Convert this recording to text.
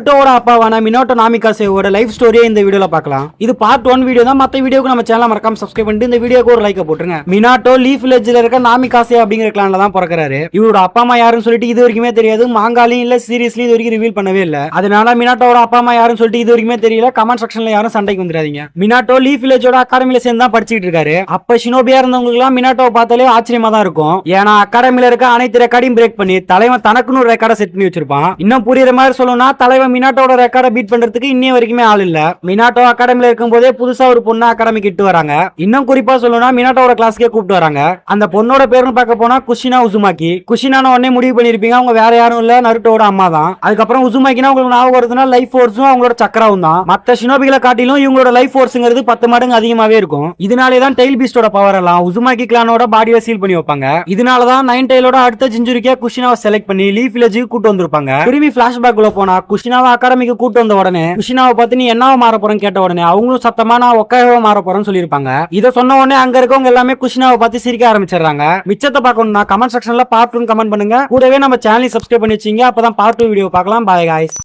நருட்டோவோட அப்பாவான மினோட்டோ நாமிகாசேவோட life ஸ்டோரியை இந்த வீடியோல பார்க்கலாம். இது பார்ட் 1 வீடியோ தான். மத்த வீடியோக்கு நம்ம சேனலை மறக்காம சப்ஸ்கிரைப் பண்ணிட்டு இந்த வீடியோக்கு ஒரு லைக் போட்டுருங்க. மினாட்டோ லீஃப் வில்லேஜ்ல இருக்க நாமிகாசே அப்படிங்கிற கிளான்ல தான் பிறக்கறாரு. இவரோட அப்பா அம்மா யாருன்னு சொல்லிட்டு இது வரைக்குமே தெரியாது. மாங்காலையும் இல்ல சீரியஸ்லி இது வரைக்கும் ரிவீல் பண்ணவே இல்ல. அதனால மினாட்டோவோட அப்பா அம்மா யாருன்னு சொல்லிட்டு இது வரைக்குமே தெரியல. கமெண்ட் செக்ஷன்ல யாரும் சண்டைக்கு வந்துடாதீங்க. மினாட்டோ லீஃப் வில்லேஜோட அகாடமில சேர்ந்து தான் படிச்சிட்டு இருக்காரு. அப்ப ஷினோபியா இருந்தவங்களுக்கு எல்லாம் மினாட்டோவை பார்த்தாலே ஆச்சரியமா தான் இருக்கும். ஏன்னா அகாடமில இருக்க அனைத்து ரெக்கார்டையும் பிரேக் பண்ணி தலைவன் தனக்குன்னு ஒரு ரெக்கார்டை செட் பண்ணி வச்சிருப்பான். இன்னும் புரியுற மாதிரி சொல்லணும்னா தலைவன் மினாட்டோட ரெக்கார்டை பீட் பண்றதுக்கு இன்னைய வரைக்குமே ஆள் இல்ல. மினாட்டோ அகாடமில இருக்கும் போதே புதுசா ஒரு பொண்ணு அகாடமிக்கு இட்டு வராங்க. இன்னும் குறிப்பா சொல்லணும்னா மினாட்டோட கிளாஸ்க்கே கூப்பிட்டு வராங்க. அந்த பொண்ணோட பேருன்னு பார்க்க போனா குஷினா உசுமாக்கி. குஷினான உடனே முடிவு பண்ணிருப்பீங்க அவங்க வேற யாரும் இல்ல, நருட்டோட அம்மா தான். அதுக்கப்புறம் உசுமாக்கினா உங்களுக்கு ஞாபகம் வருதுன்னா லைஃப் ஃபோர்ஸும் அவங்களோட சக்கராவும் தான். மத்த ஷினோபிகளை காட்டிலும் இவங்களோட லைஃப் ஃபோர்ஸ்ங்கிறது 10 மடங்கு அதிகமாவே இருக்கும். இதனாலே தான் டெயில் பீஸ்டோட பவர் எல்லாம் உசுமாக்கி கிளானோட பாடியை சீல் பண்ணி வைப்பாங்க. இதனால தான் நைன் டெயிலோட அடுத்த ஜிஞ்சுரிக்கே குஷினாவை செலக்ட் பண்ணி லீஃப் வில்லேஜுக்கு கூட்டு வந்திருப்பாங்க. திரும்பி பிளாஷ்பேக் உள்ள போனா குஷினாவை அகாடமிக்கு கூட்டு வந்த உடனே குஷினாவை பார்த்து நீ என்னவா மாற போறேன்னு கேட்ட உடனே அவங்களும் சத்தமா நான் ஒக்காயவா மாற போறேன்னு சொல்லியிருப்பாங்க. இதை சொன்ன உடனே அங்க இருக்கவங்க எல்லாமே குஷினாவை பார்த்து சிரிக்க ஆரம்பிச்சிடுறாங்க. மிச்சத்தை பார்க்கணும்னா கமெண்ட் செக்ஷன்ல பார்ட் 2 கமெண்ட் பண்ணுங்க. கூடவே நம்ம சேனலை சப்ஸ்கிரைப் பண்ணி வச்சீங்க. அப்பதான் பார்ட் 2 வீடியோ பார்க்கலாம். பாய் गाइस.